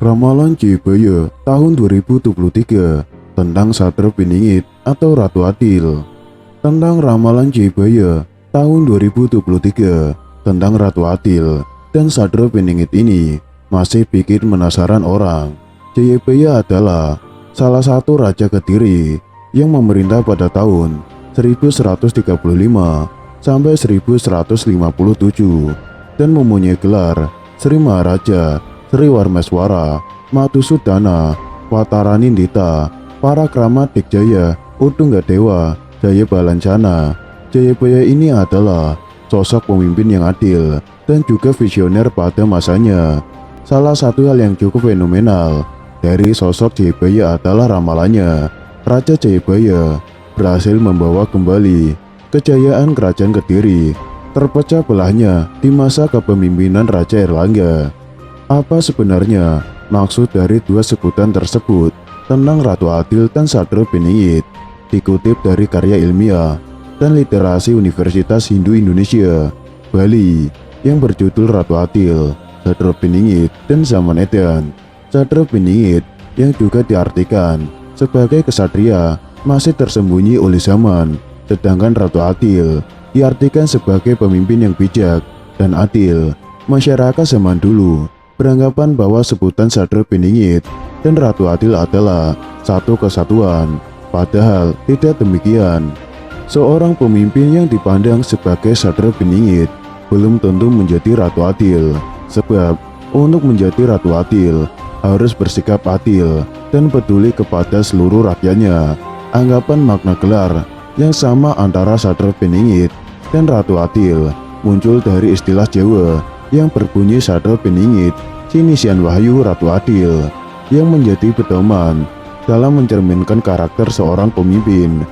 Ramalan Jayabaya tahun 2023 tentang Satria Piningit atau Ratu Adil. Tentang Ramalan Jayabaya tahun 2023 tentang Ratu Adil dan Satria Piningit ini masih bikin penasaran orang. Jayabaya adalah salah satu raja Kediri yang memerintah pada tahun 1135 sampai 1157 dan mempunyai gelar Sri Maharaja, Sri Warmeswara, Madhusudana, Wataranindita, Parakrama Dikjaya, Udunggadewa, Jaya Balancana. Jayabaya ini adalah sosok pemimpin yang adil dan juga visioner pada masanya. Salah satu hal yang cukup fenomenal dari sosok Jayabaya adalah ramalannya. Raja Jayabaya berhasil membawa kembali kejayaan kerajaan Kediri. Terpecah belahnya di masa kepemimpinan Raja Erlangga. Apa sebenarnya maksud dari dua sebutan tersebut tentang Ratu Adil dan Satria Piningit? Dikutip dari karya ilmiah dan literasi Universitas Hindu Indonesia, Bali, yang berjudul Ratu Adil, Satria Piningit, dan Zaman Edan. Satria Piningit yang juga diartikan sebagai kesatria masih tersembunyi oleh zaman, sedangkan Ratu Adil diartikan sebagai pemimpin yang bijak dan adil. Masyarakat zaman dulu beranggapan bahwa sebutan Satria Piningit dan Ratu Adil adalah satu kesatuan, padahal tidak demikian. Seorang pemimpin yang dipandang sebagai Satria Piningit belum tentu menjadi Ratu Adil, sebab untuk menjadi Ratu Adil harus bersikap adil dan peduli kepada seluruh rakyatnya. Anggapan makna gelar yang sama antara Satria Piningit dan Ratu Adil muncul dari istilah Jawa yang berbunyi Satria Piningit Sinisian Wahyu Ratu Adil, yang menjadi pedoman dalam mencerminkan karakter seorang pemimpin.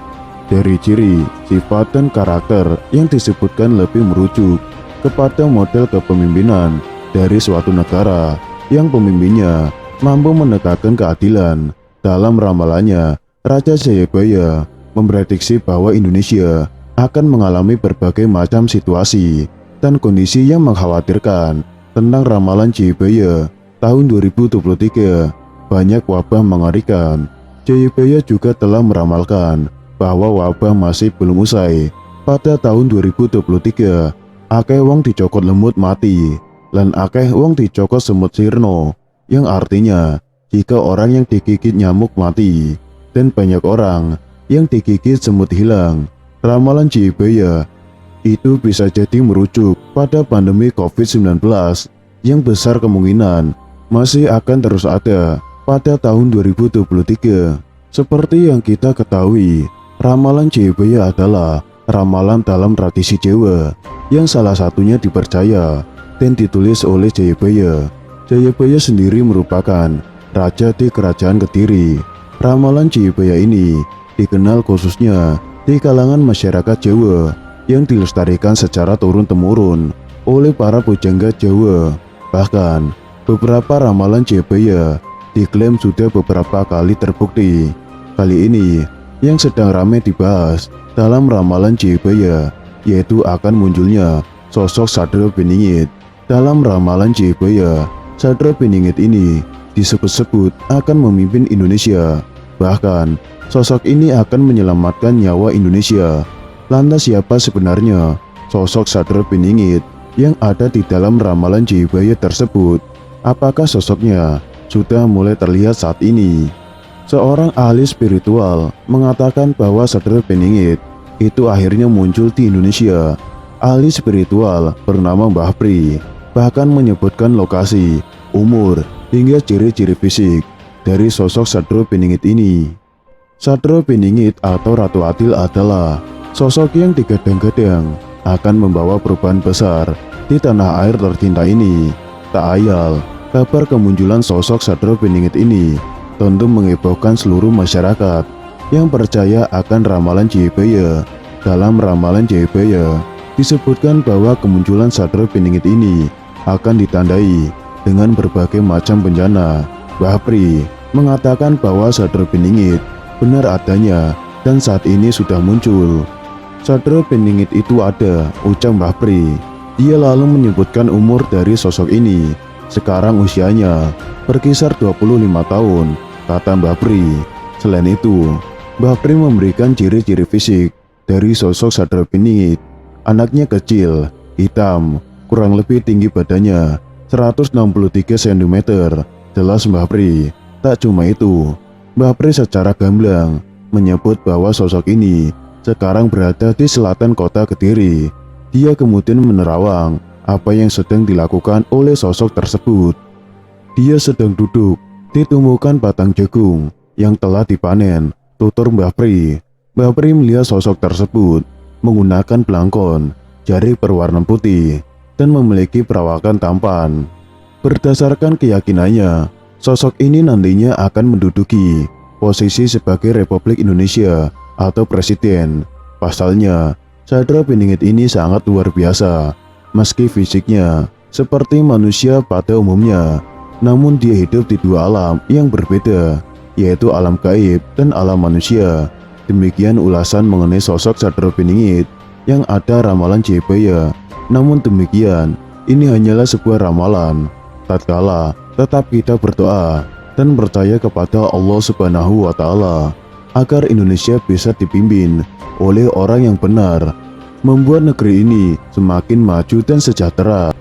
Dari ciri, sifat, dan karakter yang disebutkan lebih merujuk kepada model kepemimpinan dari suatu negara yang pemimpinnya mampu menegakkan keadilan. Dalam ramalannya, Raja Jayabaya memprediksi bahwa Indonesia akan mengalami berbagai macam situasi dan kondisi yang mengkhawatirkan. Tentang ramalan Jayabaya tahun 2023, banyak wabah mengerikan. Jayabaya juga telah meramalkan bahwa wabah masih belum usai. Pada tahun 2023, akeh wong dicokot lemut mati, lan akeh wong dicokot semut sirno, yang artinya jika orang yang digigit nyamuk mati, dan banyak orang yang digigit semut hilang. Ramalan Jayabaya itu bisa jadi merujuk pada pandemi COVID-19 yang besar kemungkinan masih akan terus ada pada tahun 2023. Seperti yang kita ketahui, ramalan Jayabaya adalah ramalan dalam tradisi Jawa yang salah satunya dipercaya dan ditulis oleh Jayabaya. Jayabaya sendiri merupakan raja di kerajaan Kediri. Ramalan Jayabaya ini dikenal khususnya di kalangan masyarakat Jawa yang dilestarikan secara turun-temurun oleh para pujangga Jawa. Bahkan, beberapa ramalan Jayabaya diklaim sudah beberapa kali terbukti. Kali ini, yang sedang ramai dibahas dalam ramalan Jayabaya, yaitu akan munculnya sosok Satria Piningit. Dalam ramalan Jayabaya, Satria Piningit ini disebut-sebut akan memimpin Indonesia. Bahkan, sosok ini akan menyelamatkan nyawa Indonesia. Lantas siapa sebenarnya sosok Satria Piningit yang ada di dalam ramalan Jayabaya tersebut? Apakah sosoknya sudah mulai terlihat saat ini? Seorang ahli spiritual mengatakan bahwa Satria Piningit itu akhirnya muncul di Indonesia. Ahli spiritual bernama Mbah Pri bahkan menyebutkan lokasi, umur, hingga ciri-ciri fisik dari sosok Satria Piningit ini. Satria Piningit atau Ratu Adil adalah sosok yang digadang-gadang akan membawa perubahan besar di tanah air tercinta ini. Tak ayal, kabar kemunculan sosok Satria Piningit ini tentu menghebohkan seluruh masyarakat yang percaya akan ramalan Jayabaya. Dalam ramalan Jayabaya disebutkan bahwa kemunculan Satria Piningit ini akan ditandai dengan berbagai macam bencana. Mbah Pri mengatakan bahwa Satria Piningit benar adanya dan saat ini sudah muncul. Satria Piningit itu ada, ucap Mbah Pri. Dia lalu menyebutkan umur dari sosok ini. Sekarang usianya berkisar 25 tahun, kata Mbah Pri. Selain itu, Mbah Pri memberikan ciri-ciri fisik dari sosok Sadra Piningit. Anaknya kecil, hitam, kurang lebih tinggi badannya 163 cm. Jelas Mbah Pri. Tak cuma itu, Mbah Pri secara gamblang menyebut bahwa sosok ini sekarang berada di selatan kota Kediri. Dia kemudian menerawang apa yang sedang dilakukan oleh sosok tersebut. Dia sedang duduk di tumpukan batang jagung yang telah dipanen, tutur Mbah Pri. Mbah Pri melihat sosok tersebut menggunakan belangkon, jari berwarna putih, dan memiliki perawakan tampan. Berdasarkan keyakinannya, sosok ini nantinya akan menduduki posisi sebagai Republik Indonesia atau Presiden. Pasalnya, Sadra Piningit ini sangat luar biasa. Meski fisiknya seperti manusia pada umumnya, namun dia hidup di dua alam yang berbeda, yaitu alam gaib dan alam manusia. Demikian ulasan mengenai sosok Sadra Piningit. Yang ada ramalan Jayabaya. Namun demikian, ini hanyalah sebuah ramalan. Tatkala tetap kita berdoa dan percaya kepada Allah Subhanahu wa Ta'ala agar Indonesia bisa dipimpin oleh orang yang benar, membuat negeri ini semakin maju dan sejahtera.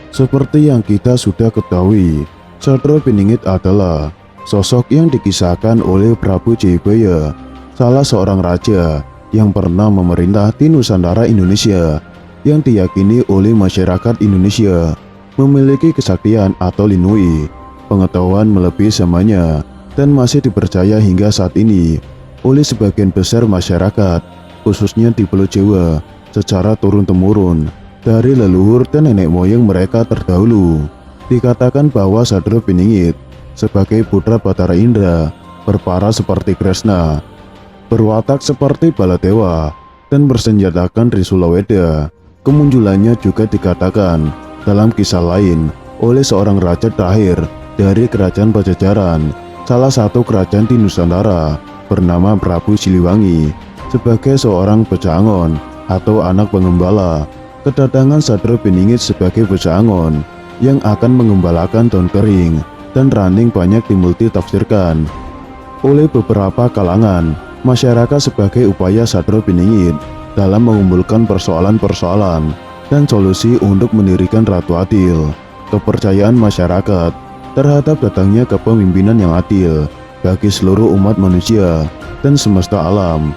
Seperti yang kita sudah ketahui, Sadra Piningit adalah sosok yang dikisahkan oleh Prabu Jayabaya, salah seorang raja yang pernah memerintah di Nusantara Indonesia, yang diyakini oleh masyarakat Indonesia memiliki kesaktian atau linui, pengetahuan melebihi zamannya, dan masih dipercaya hingga saat ini oleh sebagian besar masyarakat, khususnya di Pulau Jawa, secara turun-temurun dari leluhur dan nenek moyang mereka terdahulu. Dikatakan bahwa Sadra Piningit sebagai putra Batara Indra berparas seperti Kresna, berwatak seperti Baladewa, dan bersenjatakan Trisula Weda. Kemunculannya juga dikatakan dalam kisah lain oleh seorang raja terakhir dari kerajaan Pajajaran, salah satu kerajaan di Nusantara, bernama Prabu Siliwangi, sebagai seorang pecangon atau anak pengembala. Kedatangan Sadra Piningit sebagai pecangon yang akan mengembalakan daun kering dan ranting banyak dimultitafsirkan oleh beberapa kalangan masyarakat sebagai upaya Sadra Piningit dalam mengumpulkan persoalan-persoalan dan solusi untuk mendirikan Ratu Adil. Kepercayaan masyarakat terhadap datangnya kepemimpinan yang adil bagi seluruh umat manusia dan semesta alam.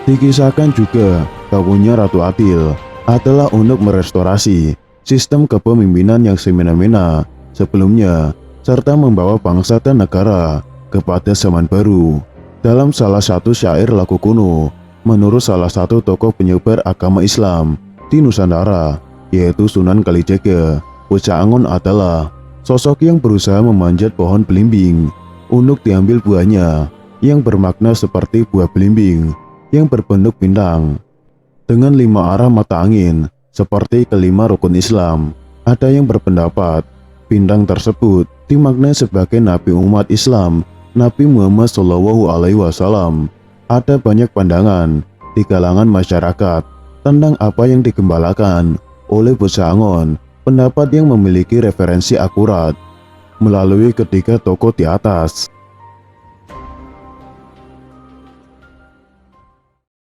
Dikisahkan juga bangunnya Ratu Adil adalah untuk merestorasi sistem kepemimpinan yang semena-mena sebelumnya, serta membawa bangsa dan negara kepada zaman baru. Dalam salah satu syair lagu kuno, menurut salah satu tokoh penyebar agama Islam di Nusantara, yaitu Sunan Kalijaga, Pecangon adalah sosok yang berusaha memanjat pohon belimbing untuk diambil buahnya, yang bermakna seperti buah belimbing yang berbentuk bintang dengan 5 arah mata angin seperti kelima rukun Islam. Ada yang berpendapat bintang tersebut dimaknai sebagai Nabi umat Islam, Nabi Muhammad SAW. Ada banyak pandangan di kalangan masyarakat tentang apa yang digembalakan oleh Pecangon. Pendapat yang memiliki referensi akurat melalui ketiga tokoh di atas.